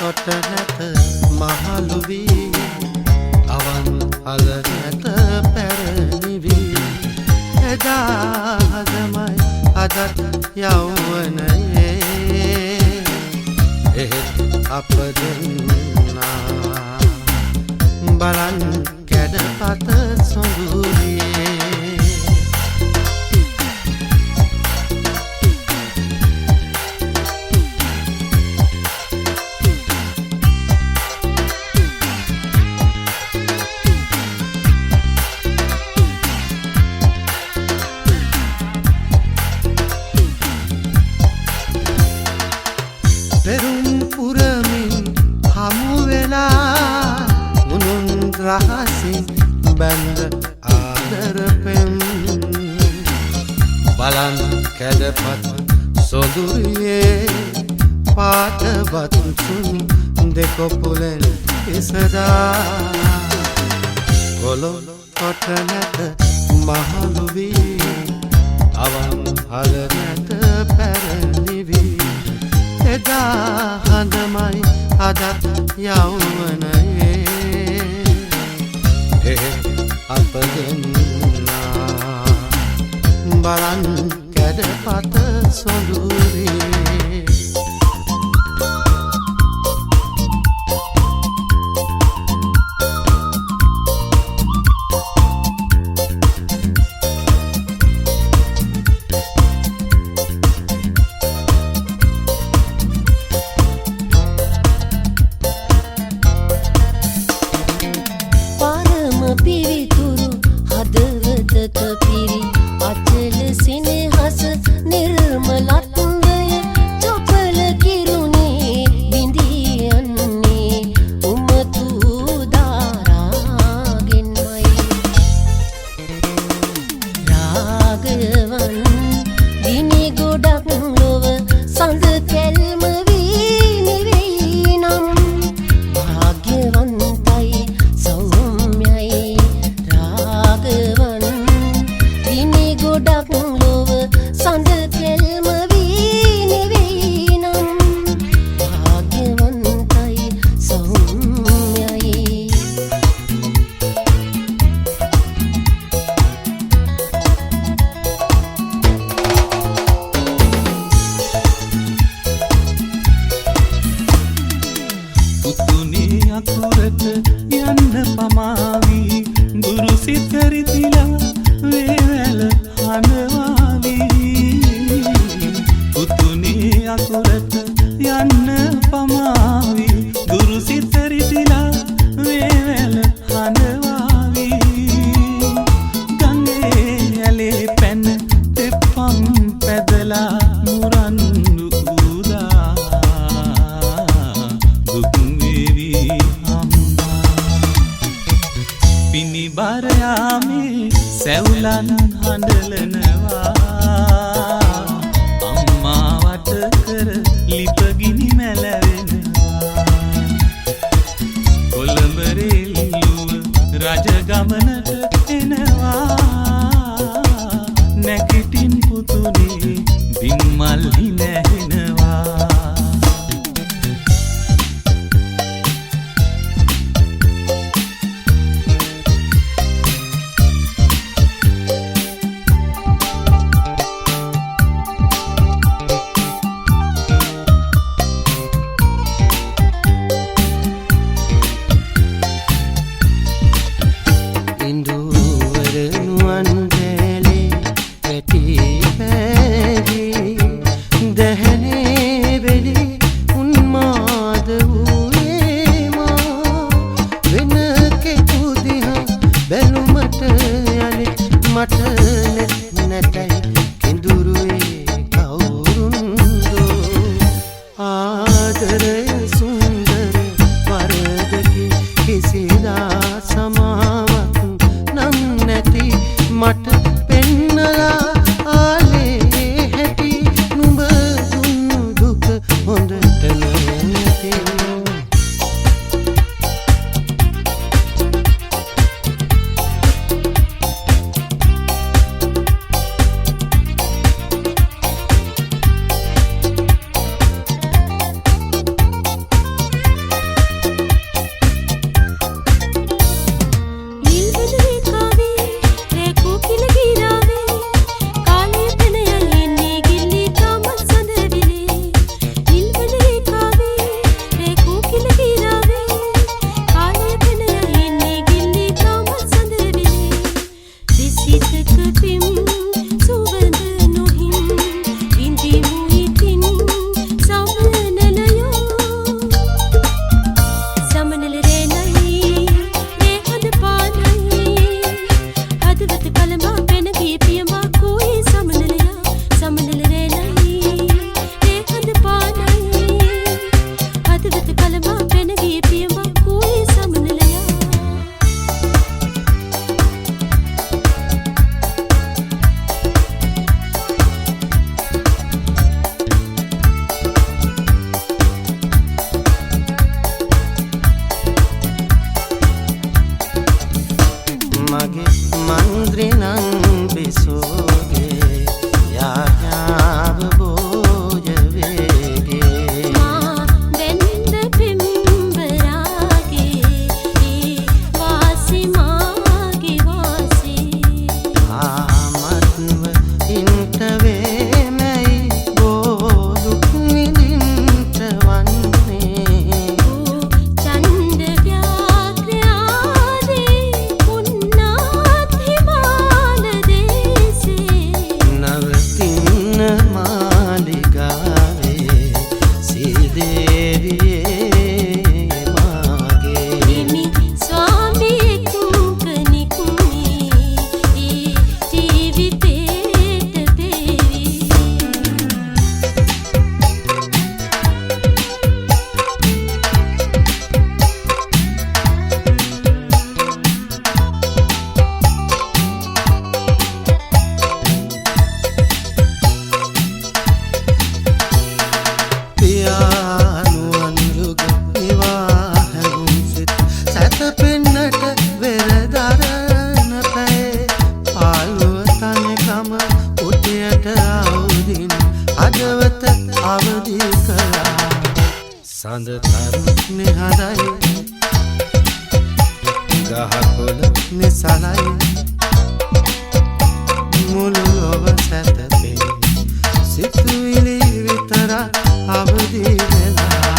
කොට නැත මහලු වී අවන් අල නැත පැරණි වී එදා හදමයි අදත් යෞවනයේ එහෙත් අප දෙන්නා බලන් කැඩපත සොඳුරියේ පෙරුම් පුරමින් හමු වෙලා මුනුන් රහසින් බැඳ ආදර පෙම් බලන් කැඩපත් සොඳුරියේ පාටවත් සුන් දෙකොපුලෙන් ඉසදා කොළො කොට නැත මහලු වී අවන් හල නැත පැරණි වී එදා හඳමයි අදත් යෞවනයේ එහෙත් අප දෙන්නා බලන් කැඩපත සොඳුරියේ පිරිතුරු හදවතක පිරි අචල සිනහස නිර්මලත්වය චපල කිරුණේ බිඳී යන්නේ උමතු දාරාගෙන්මයි රාගවන් ගිනි ගොඩක් ලොව සඳ කැල්ම වී නිවෙයි නම් භාග්‍යවන්තයි ගොඩක් ලොව සඳ කෙල්ම වී නෙවෙයි නම් භාග්‍යවන්තයි සෞම්‍යයි පුතුනේ අකුරට යන්න පමාවී ගුරු සිත රිදිලා වේවැල හඬවාවී පුතුනේ අකුරට යන්න පමාවී ගුරු සිත රිදිලා වේවැල හඬවාවී ගඟේ ඇලේ පැන තෙප්පම් පැදලා මුරන්දු උදා දුක් වේවි අම්මා පිනිබර යාමේ සැවුලන් හඬලනවා අම්මා වට කර ලිපගිනි මැල සඳ තරු නිහඬයි ගහකොළ නිසලයි මුළු ඔබ සැතපේ සිතුවිලි විතරක් අවදි වෙලා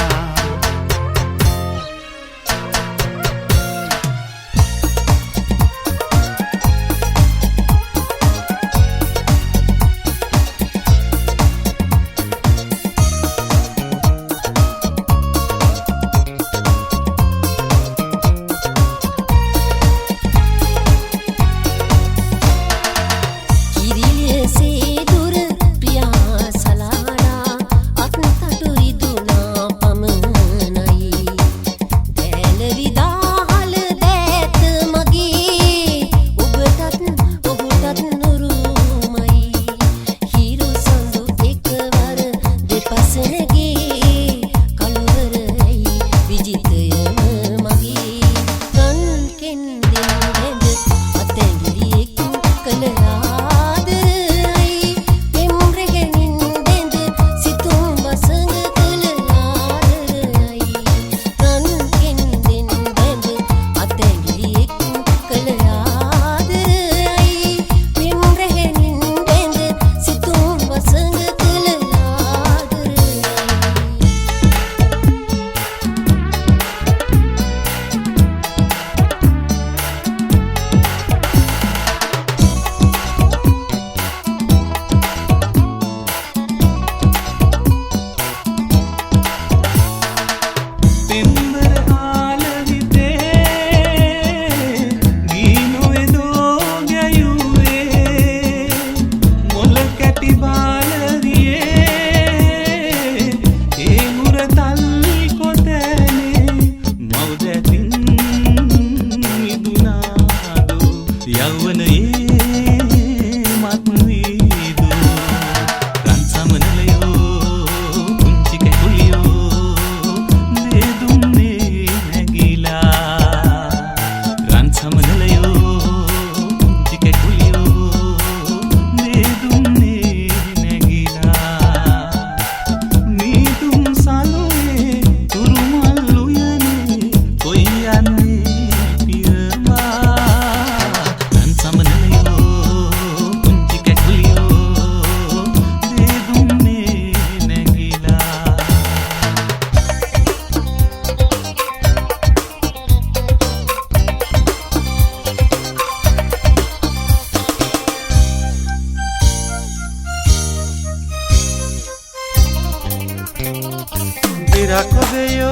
Birakobeyo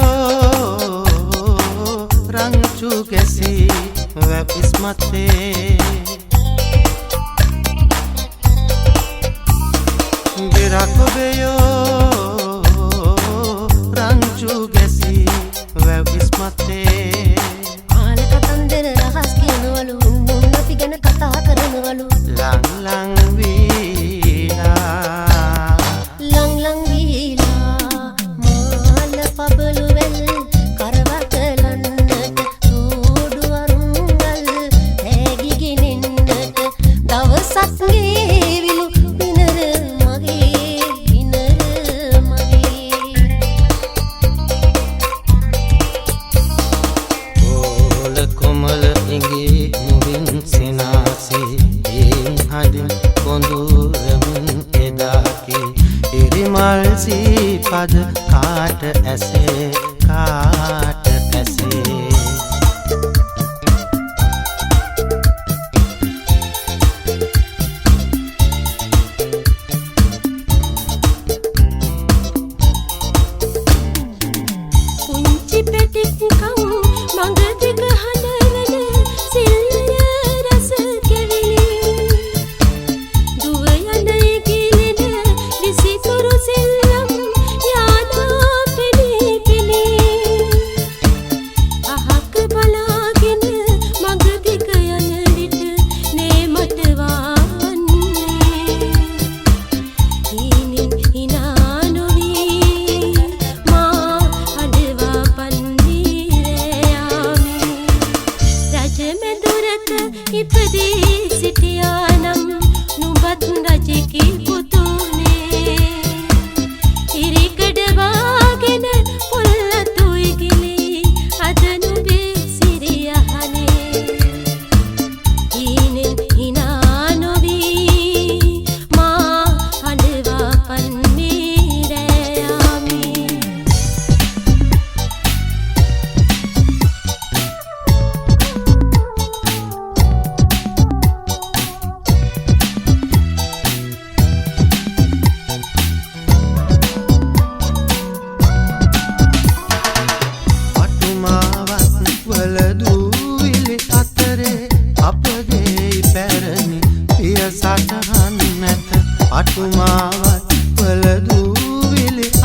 ranchu kesi wapismate Birakobeyo ranchu kesi wapismate ආලක තන්දර රහස් කියනවලු උන් අපි ගැන කතා කරනවලු lang lang vila ලං ලං වීලා මාල පබළුවෙල් කරවකලන්නට සූඩු අරුංගල් හැගිගෙනෙන්නට දවසක් ගේවිලු පිනර මගේ ඕල කොමල ඉඟි මුවින් සිනාසේ එන් හදින් කොඳුරමින් එදාකි ඉරිමල් සීපද කාට ඇසේ කාට ඇසේ පුංචි පැටික්කම් මඟ දිග හඬවන සිල්ලය රස කෙවිලි දුව යන ඉගිලෙන විසිතුරු සිල්ලම් යානා පෙනී පෙනී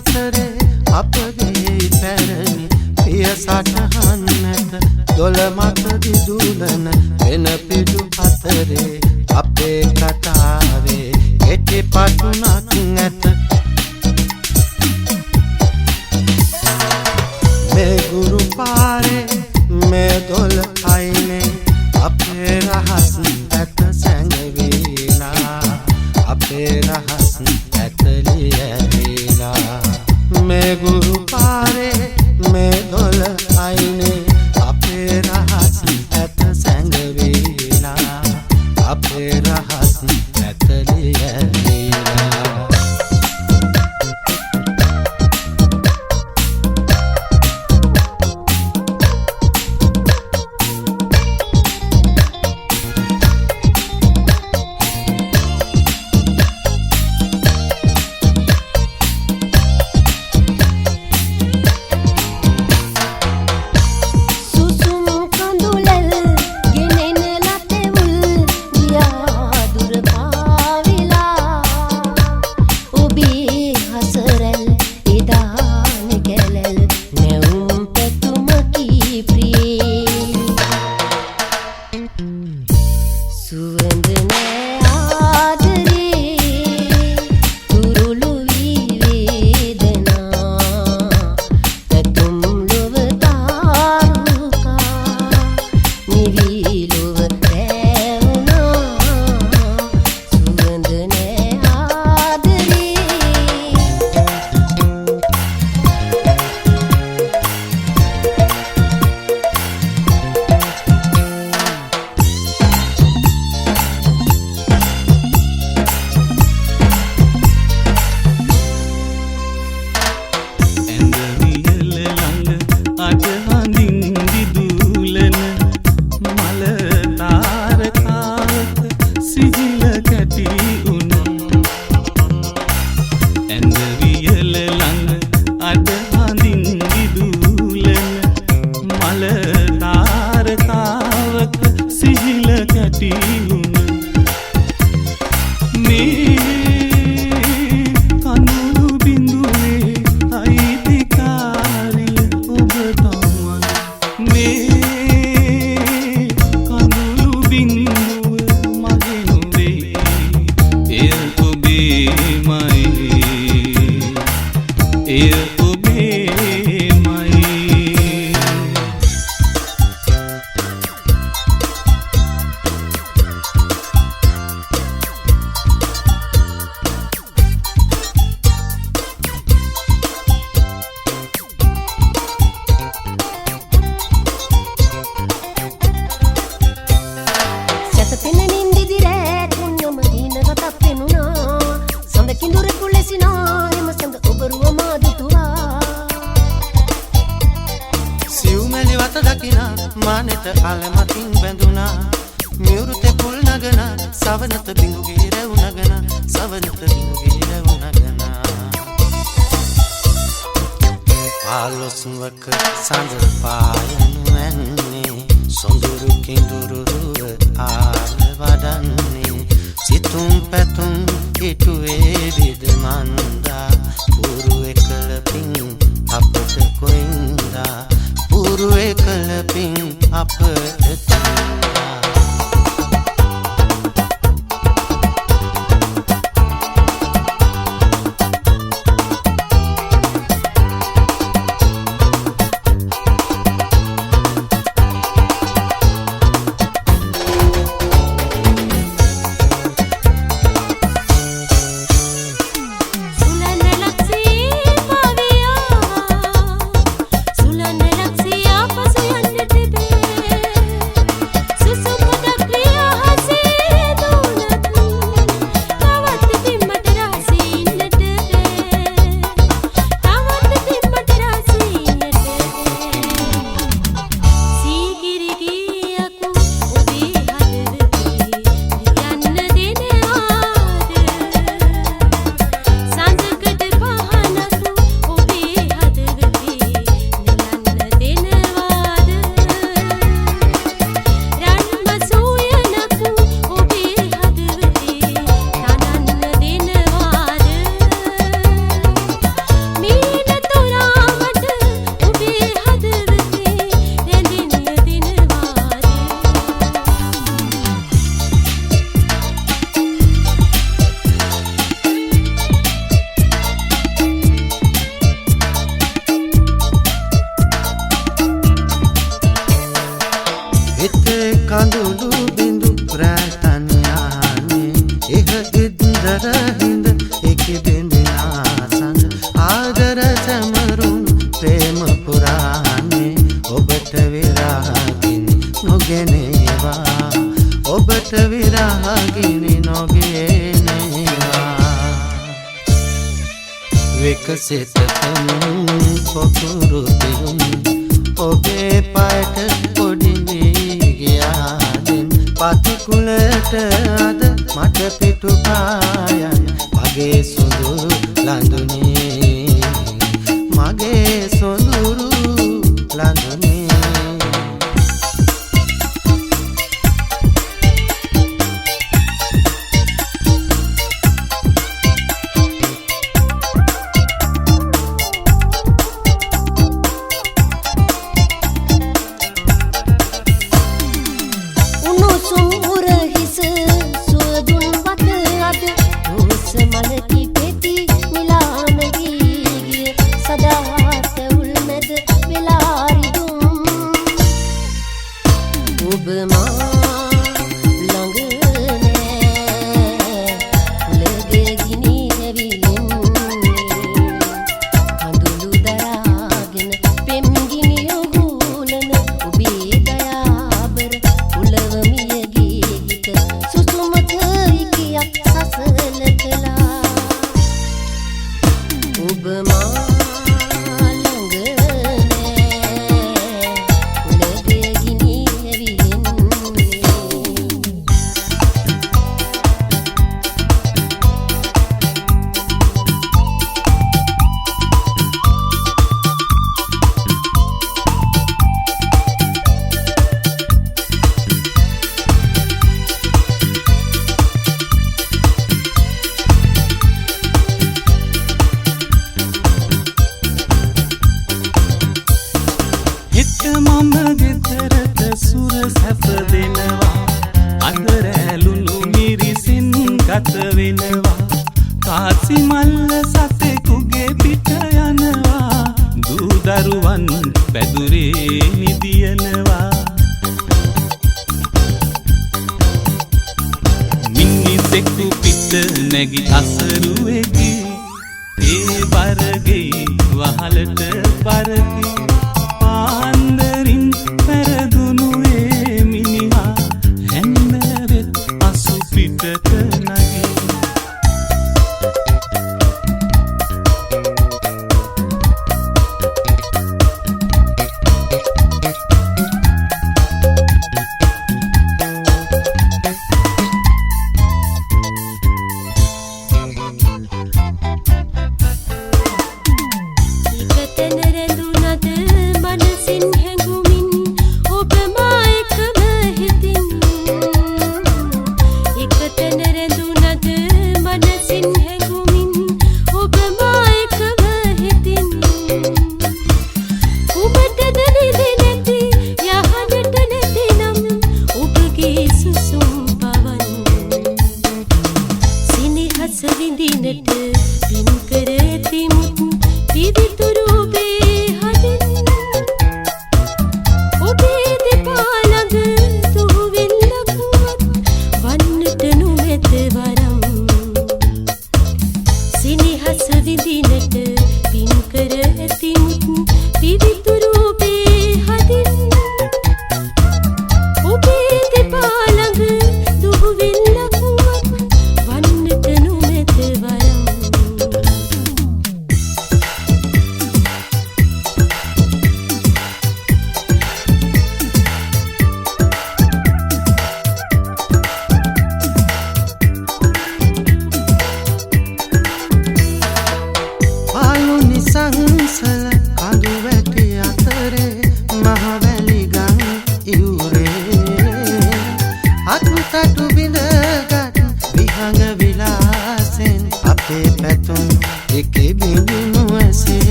අතරේ අපගේ පැරණි පිය සටහන් නැත දොළ මත දිදුලන වෙන පිටු අතරේ අපේ කතාවේ කෙටි පටුනක් ඇත මේ ගුරු පාරේ මේ දොළ අයිනේ අපේ රහස් ඇත සැඟවිලා අපේ රහස් ඇතලිය ඇවිලා මේ ගුරු පාරේ මේ දොළ අයිනේ අපේ රහස් ඇත සැඟවිලා අපේ රහස් ඇතලිය ඇවිලා සැමරුම් ප්‍රේම පුරාන්නේ ඔබට විරහගිනි නොගෙනේවා ඔබට විරහගිනි නොගෙනේවා විකසිත පෙනුම් පොකුරු පිරුම් ඔබේ පයට පොඩි වී ගියාදෙන් පතිකුලට අද මට පිටු පායන් මගේ සොඳුරු ලඳුනේ මගේ සොඳුරු ලඳුනේ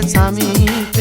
සමීප